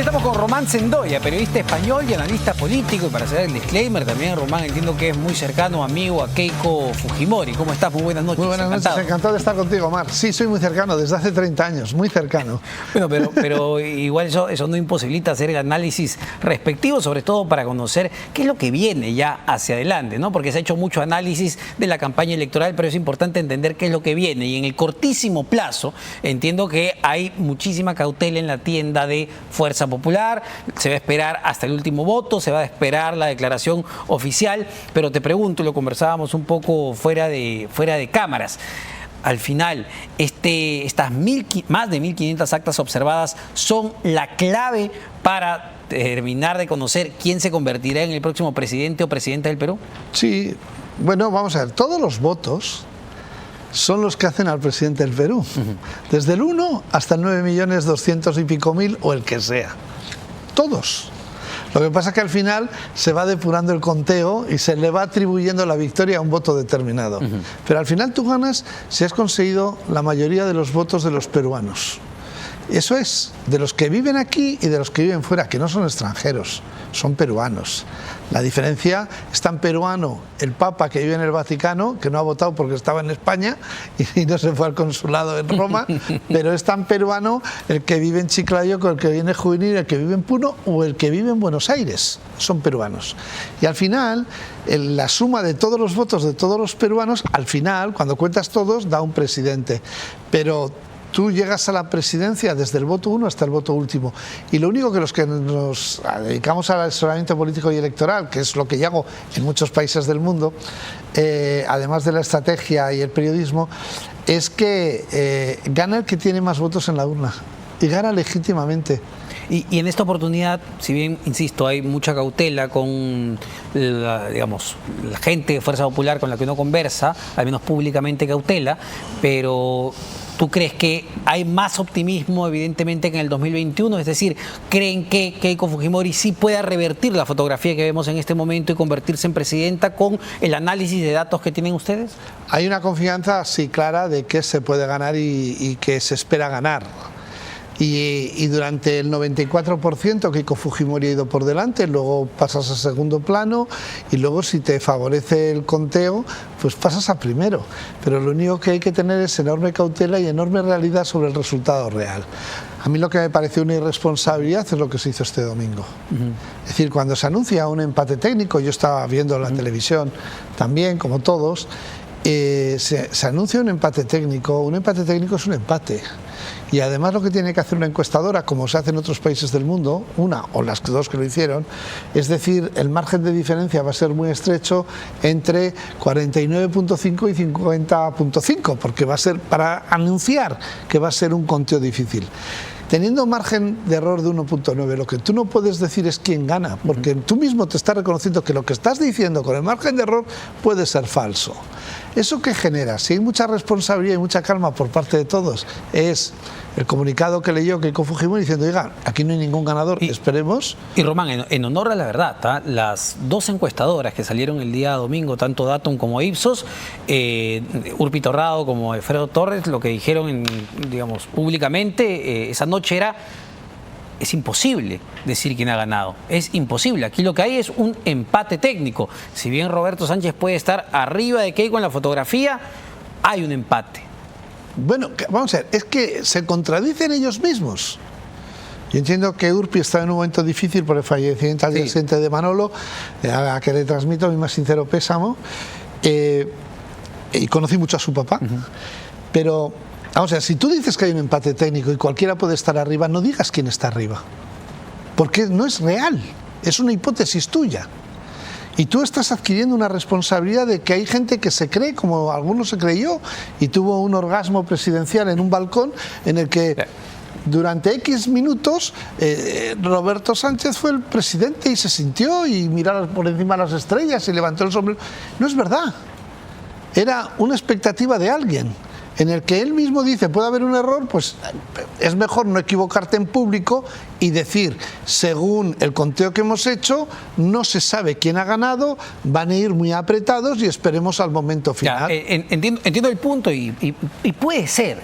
Y estamos con Román Sendoya, periodista español y analista político. Y para hacer el disclaimer, también Román entiendo que es muy cercano amigo a Keiko Fujimori. ¿Cómo estás? Muy buenas noches. Muy buenas noches, encantado de estar contigo, Omar. Sí, soy muy cercano, desde hace 30 años, muy cercano. Bueno, pero igual eso no imposibilita hacer el análisis respectivo, sobre todo para conocer qué es lo que viene ya hacia adelante, ¿no? Porque se ha hecho mucho análisis de la campaña electoral, pero es importante entender qué es lo que viene. Y en el cortísimo plazo, entiendo que hay muchísima cautela en la tienda de Fuerza Popular, se va a esperar hasta el último voto, se va a esperar la declaración oficial, pero te pregunto, y lo conversábamos un poco fuera de cámaras, al final, estas más de 1.500 actas observadas son la clave para terminar de conocer quién se convertirá en el próximo presidente o presidenta del Perú. Sí, bueno, vamos a ver, todos los votos son los que hacen al presidente del Perú, desde el 1 hasta el 9.200.000 y pico o el que sea, todos. Lo que pasa es que al final se va depurando el conteo y se le va atribuyendo la victoria a un voto determinado. Pero al final tú ganas si has conseguido la mayoría de los votos de los peruanos. Eso es, de los que viven aquí y de los que viven fuera, que no son extranjeros, son peruanos. La diferencia es tan peruano el Papa que vive en el Vaticano, que no ha votado porque estaba en España y no se fue al consulado en Roma, pero es tan peruano el que vive en Chiclayo con el que vive en Juvenil, el que vive en Puno o el que vive en Buenos Aires. Son peruanos. Y al final, la suma de todos los votos de todos los peruanos, al final, cuando cuentas todos, da un presidente. Pero tú llegas a la presidencia desde el voto 1 hasta el voto último. Y lo único que los que nos dedicamos al asesoramiento político y electoral, que es lo que yo hago en muchos países del mundo, además de la estrategia y el periodismo, es que gana el que tiene más votos en la urna. Y gana legítimamente. Y en esta oportunidad, si bien, insisto, hay mucha cautela con la gente de Fuerza Popular con la que uno conversa, al menos públicamente cautela, pero ¿tú crees que hay más optimismo, evidentemente, que en el 2021? Es decir, ¿creen que Keiko Fujimori sí pueda revertir la fotografía que vemos en este momento y convertirse en presidenta con el análisis de datos que tienen ustedes? Hay una confianza, sí, clara de que se puede ganar y que se espera ganar. Y durante el 94% Keiko Fujimori ha ido por delante, luego pasas a segundo plano y luego si te favorece el conteo, pues pasas a primero. Pero lo único que hay que tener es enorme cautela y enorme realidad sobre el resultado real. A mí lo que me pareció una irresponsabilidad es lo que se hizo este domingo. Es decir, cuando se anuncia un empate técnico, yo estaba viendo la televisión también, como todos, se anuncia un empate técnico es un empate. Y además lo que tiene que hacer una encuestadora, como se hace en otros países del mundo, una o las dos que lo hicieron, es decir, el margen de diferencia va a ser muy estrecho entre 49.5 y 50.5, porque va a ser para anunciar que va a ser un conteo difícil. Teniendo margen de error de 1.9, lo que tú no puedes decir es quién gana, porque tú mismo te estás reconociendo que lo que estás diciendo con el margen de error puede ser falso. ¿Eso qué genera? Si hay mucha responsabilidad y mucha calma por parte de todos, es el comunicado que leyó Keiko Fujimori diciendo, oiga, aquí no hay ningún ganador, esperemos. Y Román, en honor a la verdad, las dos encuestadoras que salieron el día domingo, tanto Datum como Ipsos, Urpi Torrado como Alfredo Torres, lo que dijeron públicamente esa noche era: es imposible decir quién ha ganado, es imposible. Aquí lo que hay es un empate técnico. Si bien Roberto Sánchez puede estar arriba de Keiko en la fotografía, hay un empate. Bueno, vamos a ver, es que se contradicen ellos mismos. Yo entiendo que Urpi está en un momento difícil por el fallecimiento al día siguiente de Manolo, a que le transmito mi más sincero pésamo, y conocí mucho a su papá, pero vamos a ver, si tú dices que hay un empate técnico y cualquiera puede estar arriba, no digas quién está arriba, porque no es real, es una hipótesis tuya. Y tú estás adquiriendo una responsabilidad de que hay gente que se cree, como alguno se creyó, y tuvo un orgasmo presidencial en un balcón en el que durante X minutos Roberto Sánchez fue el presidente y se sintió y miró por encima de las estrellas y levantó el sombrero. No es verdad. Era una expectativa de alguien en el que él mismo dice, puede haber un error, pues es mejor no equivocarte en público y decir, según el conteo que hemos hecho, no se sabe quién ha ganado, van a ir muy apretados y esperemos al momento final. Ya, entiendo el punto y puede ser,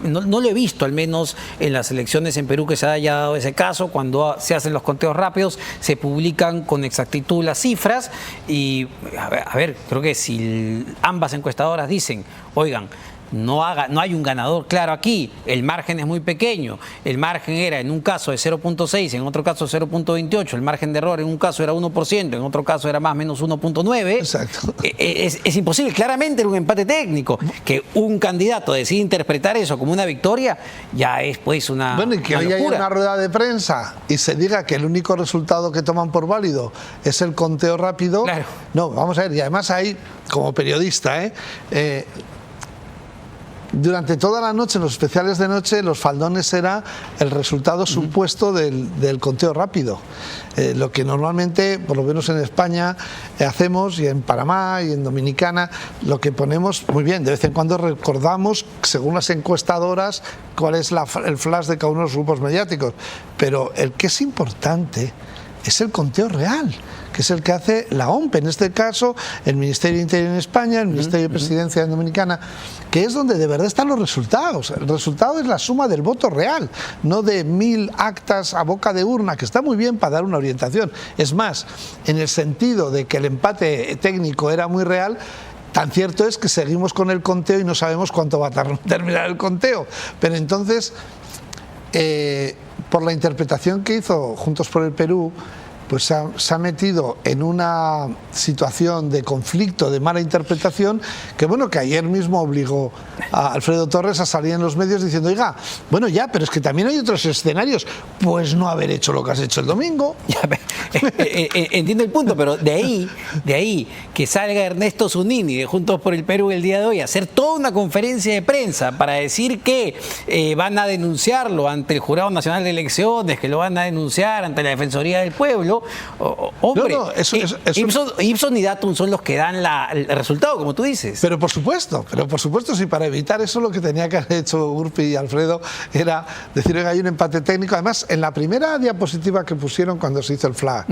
no lo he visto, al menos en las elecciones en Perú, que se haya dado ese caso. Cuando se hacen los conteos rápidos, se publican con exactitud las cifras y, a ver, creo que si ambas encuestadoras dicen, oigan, no hay un ganador claro aquí, el margen es muy pequeño, el margen era en un caso de 0.6, en otro caso 0.28, el margen de error en un caso era 1%, en otro caso era más o menos 1.9. Exacto. Es imposible, claramente era un empate técnico. Que un candidato decida interpretar eso como una victoria, ya es pues una Bueno, y que hoy hay una rueda de prensa y se diga que el único resultado que toman por válido es el conteo rápido. Claro. No, vamos a ver, y además ahí, como periodista, durante toda la noche, en los especiales de noche, los faldones era el resultado supuesto del conteo rápido. Lo que normalmente, por lo menos en España, hacemos, y en Panamá y en Dominicana, lo que ponemos, muy bien, de vez en cuando recordamos, según las encuestadoras, cuál es el flash de cada uno de los grupos mediáticos. Pero el que es importante es el conteo real, que es el que hace la OMP, en este caso el Ministerio de Interior en España, el Ministerio de Presidencia en Dominicana, que es donde de verdad están los resultados. El resultado es la suma del voto real, no de 1000 actas a boca de urna, que está muy bien para dar una orientación. Es más, en el sentido de que el empate técnico era muy real, tan cierto es que seguimos con el conteo y no sabemos cuánto va a terminar el conteo. Pero entonces, por la interpretación que hizo Juntos por el Perú, pues se ha metido en una situación de conflicto, de mala interpretación, que bueno, que ayer mismo obligó a Alfredo Torres a salir en los medios diciendo, oiga, bueno ya, pero es que también hay otros escenarios, pues no haber hecho lo que has hecho el domingo. Entiendo el punto, pero de ahí que salga Ernesto Zunini de Juntos por el Perú el día de hoy a hacer toda una conferencia de prensa para decir que van a denunciarlo ante el Jurado Nacional de Elecciones, que lo van a denunciar ante la Defensoría del Pueblo. Hombre, Ipsos y Datum son los que dan el resultado, como tú dices. Pero por supuesto, si para evitar eso lo que tenía que haber hecho Urpi y Alfredo era decir, oiga, hay un empate técnico. Además, en la primera diapositiva que pusieron cuando se hizo el flag,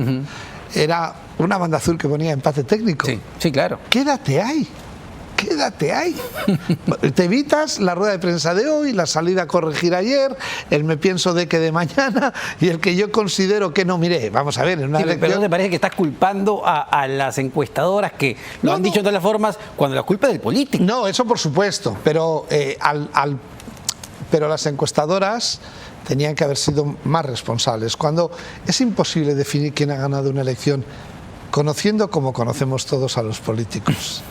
era una banda azul que ponía empate técnico. Sí, claro. Quédate ahí. Te evitas la rueda de prensa de hoy, la salida a corregir ayer, el me pienso de que de mañana y el que yo considero que no. Mire, vamos a ver, en una elección... Pero ¿no te parece que estás culpando a las encuestadoras que lo han dicho de todas las formas cuando la culpa es del político? No, eso por supuesto, pero las encuestadoras tenían que haber sido más responsables. Cuando es imposible definir quién ha ganado una elección conociendo como conocemos todos a los políticos.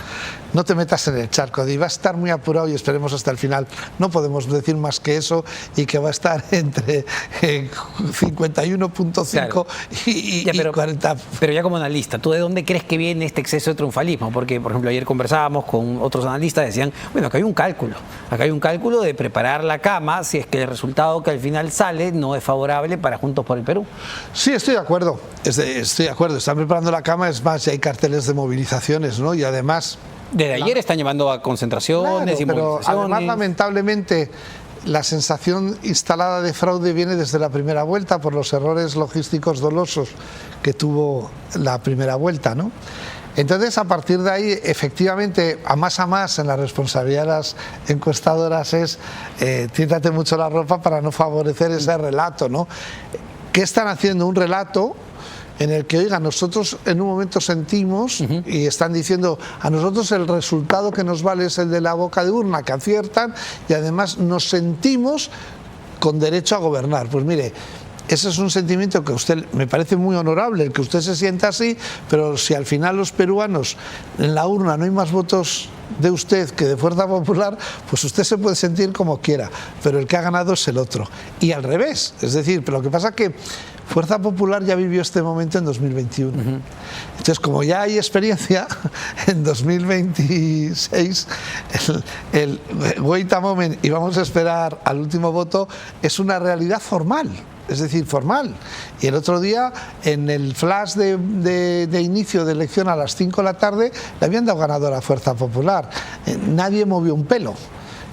No te metas en el charco de va a estar muy apurado y esperemos hasta el final. No podemos decir más que eso y que va a estar entre 51.5 claro. y 40. Pero ya como analista, ¿tú de dónde crees que viene este exceso de triunfalismo? Porque, por ejemplo, ayer conversábamos con otros analistas, decían, bueno, acá hay un cálculo de preparar la cama si es que el resultado que al final sale no es favorable para Juntos por el Perú. Sí, estoy de acuerdo, están preparando la cama, es más, ya hay carteles de movilizaciones, ¿no? Y además... Desde ayer están llevando a concentraciones y movilizaciones. Pero además, lamentablemente, la sensación instalada de fraude viene desde la primera vuelta por los errores logísticos dolosos que tuvo la primera vuelta, ¿no? Entonces, a partir de ahí, efectivamente, a más en la responsabilidad de las encuestadoras es tiéntate mucho la ropa para no favorecer ese relato, ¿no? ¿Qué están haciendo? Un relato en el que, oiga, nosotros en un momento sentimos y están diciendo a nosotros el resultado que nos vale es el de la boca de urna, que aciertan, y además nos sentimos con derecho a gobernar. Pues mire, ese es un sentimiento que a usted me parece muy honorable, el que usted se sienta así, pero si al final los peruanos en la urna no hay más votos de usted que de Fuerza Popular, pues usted se puede sentir como quiera, pero el que ha ganado es el otro. Y al revés, es decir, pero lo que pasa es que Fuerza Popular ya vivió este momento en 2021. Entonces, como ya hay experiencia, en 2026 el wait a moment y vamos a esperar al último voto es una realidad formal. Es decir, formal. Y el otro día, en el flash de inicio de elección a las 5 de la tarde, le habían dado ganador a Fuerza Popular. Nadie movió un pelo.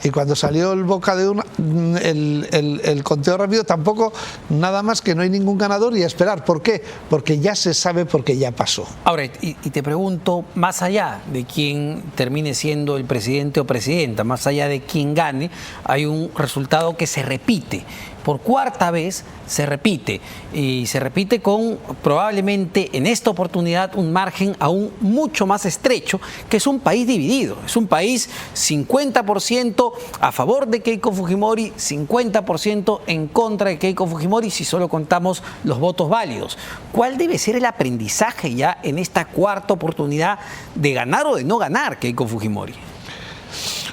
Y cuando salió el boca de una, el conteo rápido, tampoco, nada más que no hay ningún ganador y a esperar. ¿Por qué? Porque ya se sabe, porque ya pasó. Ahora, y te pregunto, más allá de quién termine siendo el presidente o presidenta, más allá de quién gane, hay un resultado que se repite. Por cuarta vez se repite, y se repite con probablemente en esta oportunidad un margen aún mucho más estrecho, que es un país dividido, es un país 50% a favor de Keiko Fujimori, 50% en contra de Keiko Fujimori, si solo contamos los votos válidos. ¿Cuál debe ser el aprendizaje ya en esta cuarta oportunidad de ganar o de no ganar Keiko Fujimori?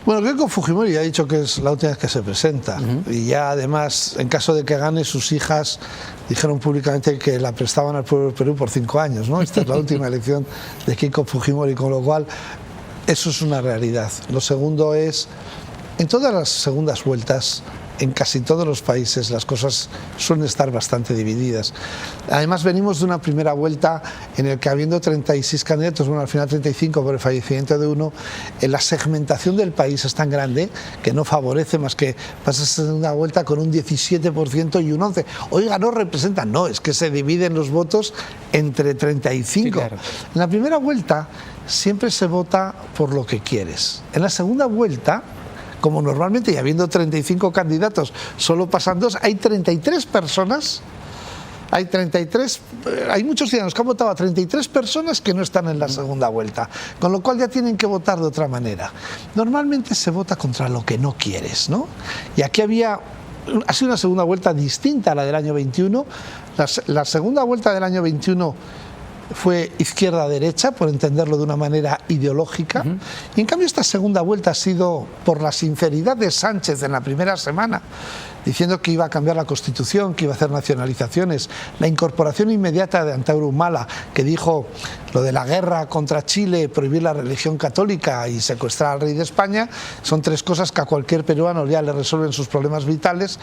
Bueno, Keiko Fujimori ha dicho que es la última vez que se presenta, y ya además, en caso de que gane, sus hijas dijeron públicamente que la prestaban al pueblo del Perú por 5 años, ¿no? Esta es la última elección de Keiko Fujimori, con lo cual eso es una realidad. Lo segundo es, en todas las segundas vueltas, en casi todos los países las cosas suelen estar bastante divididas. Además, venimos de una primera vuelta en la que, habiendo 36 candidatos, bueno, al final 35 por el fallecimiento de uno, la segmentación del país es tan grande que no favorece más que pasar a segunda vuelta con un 17% y un 11%. Oiga, no representan, no, es que se dividen los votos entre 35. Sí, claro. En la primera vuelta siempre se vota por lo que quieres. En la segunda vuelta, como normalmente, y habiendo 35 candidatos, solo pasan 2, hay 33 personas, hay muchos ciudadanos que han votado a 33 personas que no están en la segunda vuelta, con lo cual ya tienen que votar de otra manera. Normalmente se vota contra lo que no quieres, ¿no? Y aquí ha sido una segunda vuelta distinta a la del año 21. La segunda vuelta del año 21 fue izquierda-derecha, por entenderlo de una manera ideológica, y en cambio esta segunda vuelta ha sido por la sinceridad de Sánchez en la primera semana, diciendo que iba a cambiar la Constitución, que iba a hacer nacionalizaciones, la incorporación inmediata de Antauro Humala, que dijo lo de la guerra contra Chile, prohibir la religión católica y secuestrar al rey de España, son 3 cosas que a cualquier peruano ya le resuelven sus problemas vitales.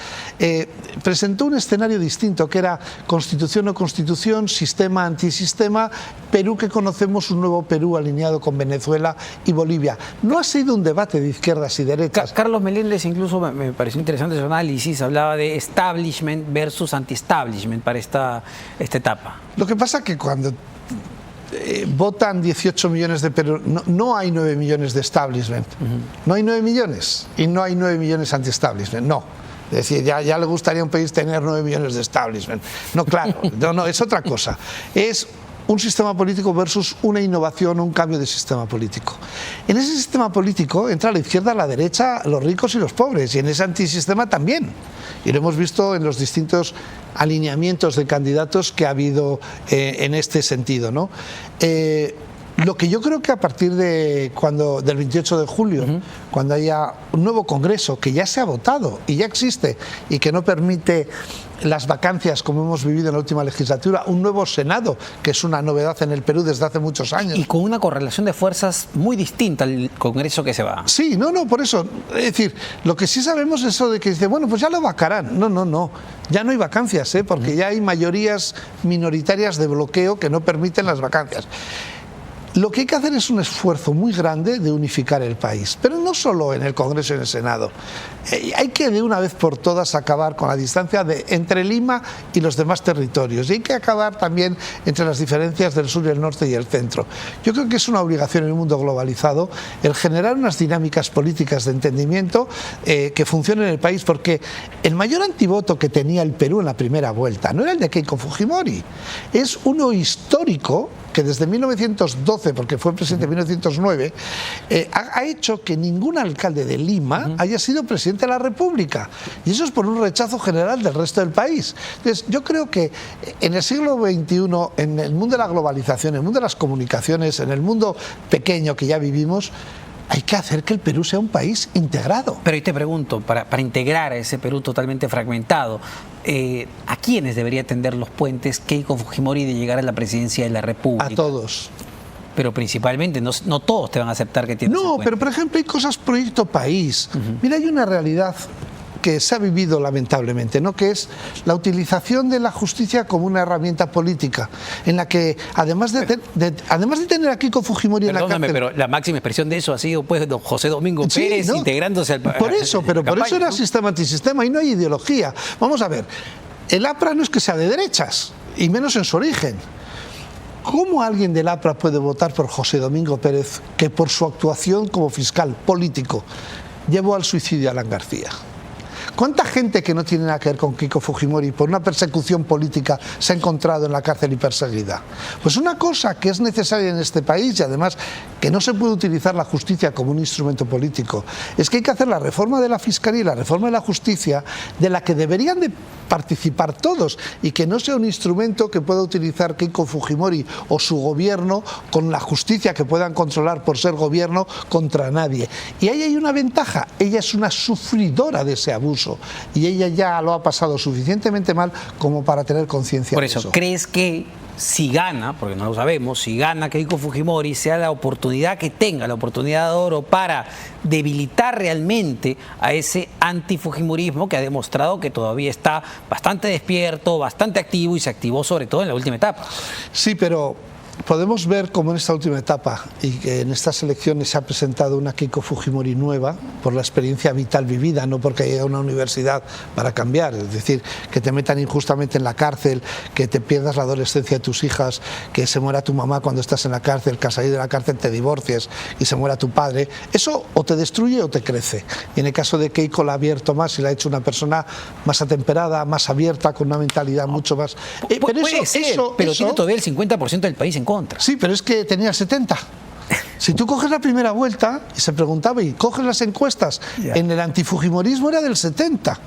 Presentó un escenario distinto, que era Constitución o Constitución, sistema antisistema, Perú que conocemos, un nuevo Perú alineado con Venezuela y Bolivia. No ha sido un debate de izquierdas y derechas. Carlos Meléndez incluso me pareció interesante su análisis, hablaba de establishment versus anti-establishment para esta etapa. Lo que pasa es que cuando votan 18 millones de peruanos, no hay 9 millones de establishment, no hay 9 millones y no hay 9 millones anti-establishment, no. Es decir, ya le gustaría a un país tener 9 millones de establishment. No, claro, no, es otra cosa. Es un sistema político versus una innovación, un cambio de sistema político. En ese sistema político entra la izquierda, la derecha, los ricos y los pobres, y en ese antisistema también. Y lo hemos visto en los distintos alineamientos de candidatos que ha habido en este sentido, ¿no? Lo que yo creo que a partir del 28 de julio, cuando haya un nuevo Congreso que ya se ha votado y ya existe y que no permite las vacancias como hemos vivido en la última legislatura, un nuevo Senado, que es una novedad en el Perú desde hace muchos años. Y con una correlación de fuerzas muy distinta al Congreso que se va. Sí, no, por eso. Es decir, lo que sí sabemos es eso de que dice, bueno, pues ya lo vacarán. No. Ya no hay vacancias, porque ya hay mayorías minoritarias de bloqueo que no permiten las vacancias. Lo que hay que hacer es un esfuerzo muy grande de unificar el país, pero no solo en el Congreso y en el Senado. Hay que de una vez por todas acabar con la distancia entre Lima y los demás territorios, y hay que acabar también entre las diferencias del sur y el norte y el centro. Yo creo que es una obligación en un mundo globalizado el generar unas dinámicas políticas de entendimiento que funcionen en el país, porque el mayor antivoto que tenía el Perú en la primera vuelta no era el de Keiko Fujimori, es uno histórico que desde 1912, porque fue presidente en 1909, ha hecho que ningún alcalde de Lima haya sido presidente de la República. Y eso es por un rechazo general del resto del país. Entonces, yo creo que en el siglo XXI, en el mundo de la globalización, en el mundo de las comunicaciones, en el mundo pequeño que ya vivimos, hay que hacer que el Perú sea un país integrado. Pero y te pregunto, para integrar a ese Perú totalmente fragmentado, ¿a quiénes debería tender los puentes Keiko Fujimori de llegar a la presidencia de la República? A todos. Pero principalmente, no todos te van a aceptar que tienes. No, pero por ejemplo hay cosas proyecto país. Mira, hay una realidad que se ha vivido lamentablemente, ¿no? Que es la utilización de la justicia como una herramienta política, en la que además de tener a Keiko Fujimori en la cárcel... pero la máxima expresión de eso ha sido pues don José Domingo Pérez, ¿no?, integrándose al por eso, pero por eso era sistema antisistema y no hay ideología. Vamos a ver, el APRA no es que sea de derechas, y menos en su origen. ¿Cómo alguien del APRA puede votar por José Domingo Pérez, que por su actuación como fiscal político llevó al suicidio a Alan García? ¿Cuánta gente que no tiene nada que ver con Keiko Fujimori por una persecución política se ha encontrado en la cárcel y perseguida? Pues una cosa que es necesaria en este país, y además que no se puede utilizar la justicia como un instrumento político, es que hay que hacer la reforma de la Fiscalía y la reforma de la justicia, de la que deberían de participar todos, y que no sea un instrumento que pueda utilizar Keiko Fujimori o su gobierno con la justicia que puedan controlar por ser gobierno contra nadie. Y ahí hay una ventaja: ella es una sufridora de ese abuso y ella ya lo ha pasado suficientemente mal como para tener conciencia de eso. Por eso, ¿crees que si gana, porque no lo sabemos, si gana Keiko Fujimori, sea la oportunidad que tenga, la oportunidad de oro para debilitar realmente a ese antifujimorismo que ha demostrado que todavía está bastante despierto, bastante activo, y se activó sobre todo en la última etapa? Sí, pero podemos ver cómo en esta última etapa y que en estas elecciones se ha presentado una Keiko Fujimori nueva por la experiencia vital vivida, no porque haya una universidad para cambiar. Es decir, que te metan injustamente en la cárcel, que te pierdas la adolescencia de tus hijas, que se muera tu mamá cuando estás en la cárcel, que al salir de la cárcel te divorcies y se muera tu padre. Eso o te destruye o te crece. Y en el caso de Keiko la ha abierto más y la ha hecho una persona más atemperada, más abierta, con una mentalidad mucho más... pero tiene todavía el 50% del país en contra. Sí, pero es que tenía 70. Si tú coges la primera vuelta, y se preguntaba, y coges las encuestas, en el antifujimorismo era del 70.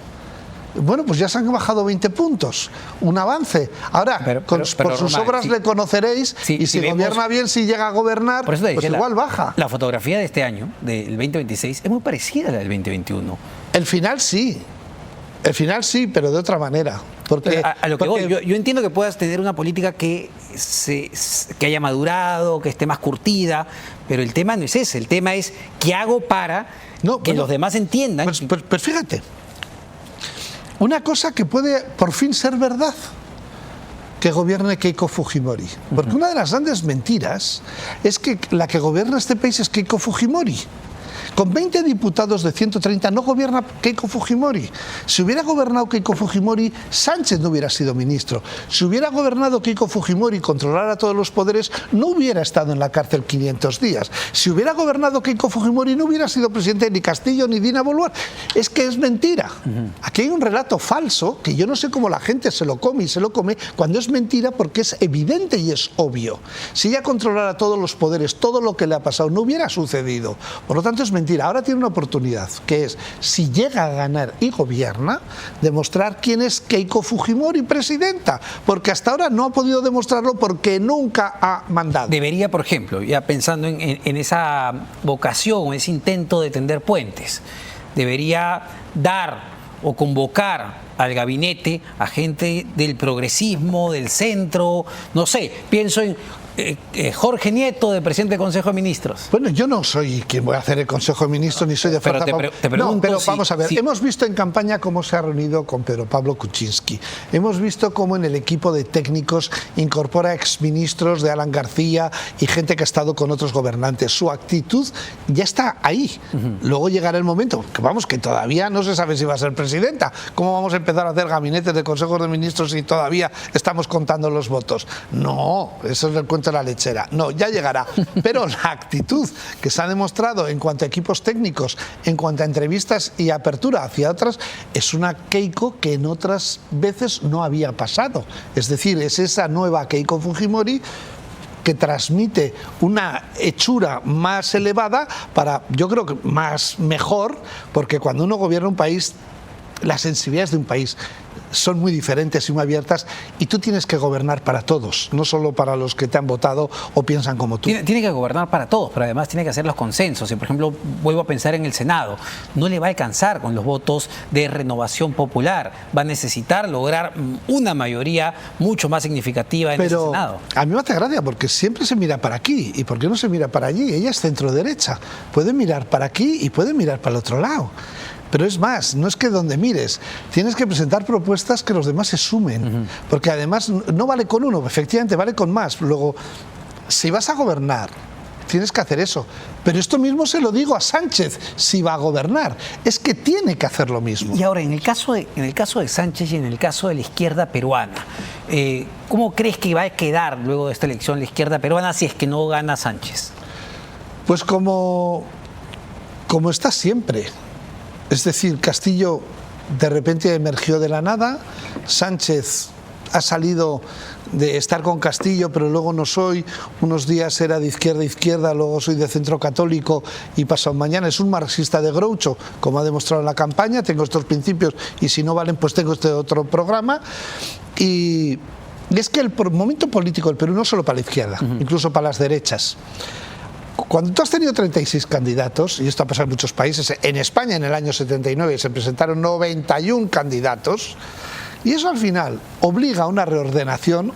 Bueno, pues ya se han bajado 20 puntos, un avance. Ahora, por sus obras le conoceréis, y si gobierna bien, si llega a gobernar, pues igual baja. La fotografía de este año, del 2026, es muy parecida a la del 2021. El final sí, pero de otra manera. Porque, a lo que voy, yo entiendo que puedas tener una política que haya madurado, que esté más curtida, pero el tema no es ese. El tema es qué hago para que los demás entiendan. Pues fíjate, una cosa que puede por fin ser verdad: que gobierne Keiko Fujimori. Porque una de las grandes mentiras es que la que gobierna este país es Keiko Fujimori. Con 20 diputados de 130 no gobierna Keiko Fujimori. Si hubiera gobernado Keiko Fujimori, Sánchez no hubiera sido ministro. Si hubiera gobernado Keiko Fujimori y controlara todos los poderes, no hubiera estado en la cárcel 500 días. Si hubiera gobernado Keiko Fujimori, no hubiera sido presidente ni Castillo ni Dina Boluarte. Es que es mentira. Aquí hay un relato falso que yo no sé cómo la gente se lo come, y se lo come cuando es mentira, porque es evidente y es obvio. Si ella controlara todos los poderes, todo lo que le ha pasado no hubiera sucedido. Por lo tanto, es mentira. Ahora tiene una oportunidad, que es, si llega a ganar y gobierna, demostrar quién es Keiko Fujimori presidenta, porque hasta ahora no ha podido demostrarlo porque nunca ha mandado. Debería, por ejemplo, ya pensando en esa vocación, ese intento de tender puentes, debería dar o convocar al gabinete a gente del progresismo, del centro, no sé, pienso en Jorge Nieto, de presidente del Consejo de Ministros. Bueno, yo no soy quien voy a hacer el Consejo de Ministros, ni soy de fuerza. Te pregunto, no, pero vamos a ver, hemos visto en campaña cómo se ha reunido con Pedro Pablo Kuczynski. Hemos visto cómo en el equipo de técnicos incorpora exministros de Alan García y gente que ha estado con otros gobernantes. Su actitud ya está ahí. Luego llegará el momento, que todavía no se sabe si va a ser presidenta. ¿Cómo vamos a empezar a hacer gabinetes de consejos de ministros si todavía estamos contando los votos? No, eso es el cuento de la lechera. No, ya llegará. Pero la actitud que se ha demostrado en cuanto a equipos técnicos, en cuanto a entrevistas y apertura hacia otras, es una Keiko que en otras veces no había pasado. Es decir, es esa nueva Keiko Fujimori que transmite una hechura más elevada para, yo creo que mejor, porque cuando uno gobierna un país, las sensibilidades de un país son muy diferentes y muy abiertas, y tú tienes que gobernar para todos, no solo para los que te han votado o piensan como tú. Tiene que gobernar para todos, pero además tiene que hacer los consensos. Y, por ejemplo, vuelvo a pensar en el Senado. No le va a alcanzar con los votos de Renovación Popular. Va a necesitar lograr una mayoría mucho más significativa en ese Senado. A mí me hace gracia porque siempre se mira para aquí. ¿Y por qué no se mira para allí? Ella es centro derecha. Puede mirar para aquí y puede mirar para el otro lado. Pero es más, no es que donde mires, tienes que presentar propuestas que los demás se sumen, porque además no vale con uno, efectivamente vale con más. Luego, si vas a gobernar, tienes que hacer eso. Pero esto mismo se lo digo a Sánchez, si va a gobernar, es que tiene que hacer lo mismo. Y ahora, en el caso de Sánchez y en el caso de la izquierda peruana, ¿cómo crees que va a quedar luego de esta elección la izquierda peruana si es que no gana Sánchez? Pues como está siempre. Es decir, Castillo de repente emergió de la nada, Sánchez ha salido de estar con Castillo, pero luego no soy, unos días era de izquierda, luego soy de centro católico y pasado mañana es un marxista de Groucho, como ha demostrado en la campaña, tengo estos principios y si no valen pues tengo este otro programa. Y es que el momento político del Perú no solo para la izquierda, incluso para las derechas. Cuando tú has tenido 36 candidatos, y esto ha pasado en muchos países, en España en el año 79 se presentaron 91 candidatos, y eso al final obliga a una reordenación,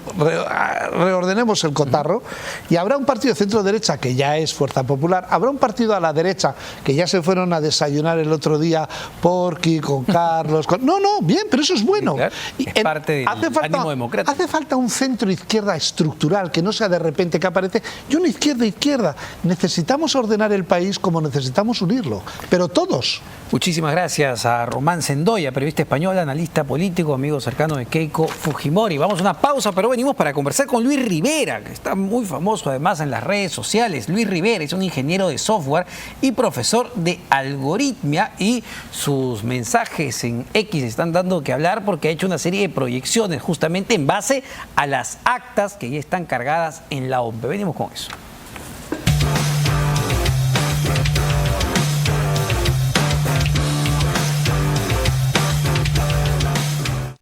reordenemos el cotarro, y habrá un partido de centro-derecha que ya es Fuerza Popular, habrá un partido a la derecha que ya se fueron a desayunar el otro día Porqui, con Carlos, no, bien, pero eso es bueno. Sí, claro. Es parte del ánimo democrático. Hace falta un centro-izquierda estructural, que no sea de repente que aparece, y una izquierda. Necesitamos ordenar el país como necesitamos unirlo, pero todos. Muchísimas gracias a Román Sendoya, periodista español, analista político, amigo cercano de Keiko Fujimori. Vamos a una pausa, pero venimos para conversar con Luis Rivera, que está muy famoso además en las redes sociales. Luis Rivera es un ingeniero de software y profesor de algoritmia, y sus mensajes en X están dando que hablar porque ha hecho una serie de proyecciones justamente en base a las actas que ya están cargadas en la OMP. Venimos con eso.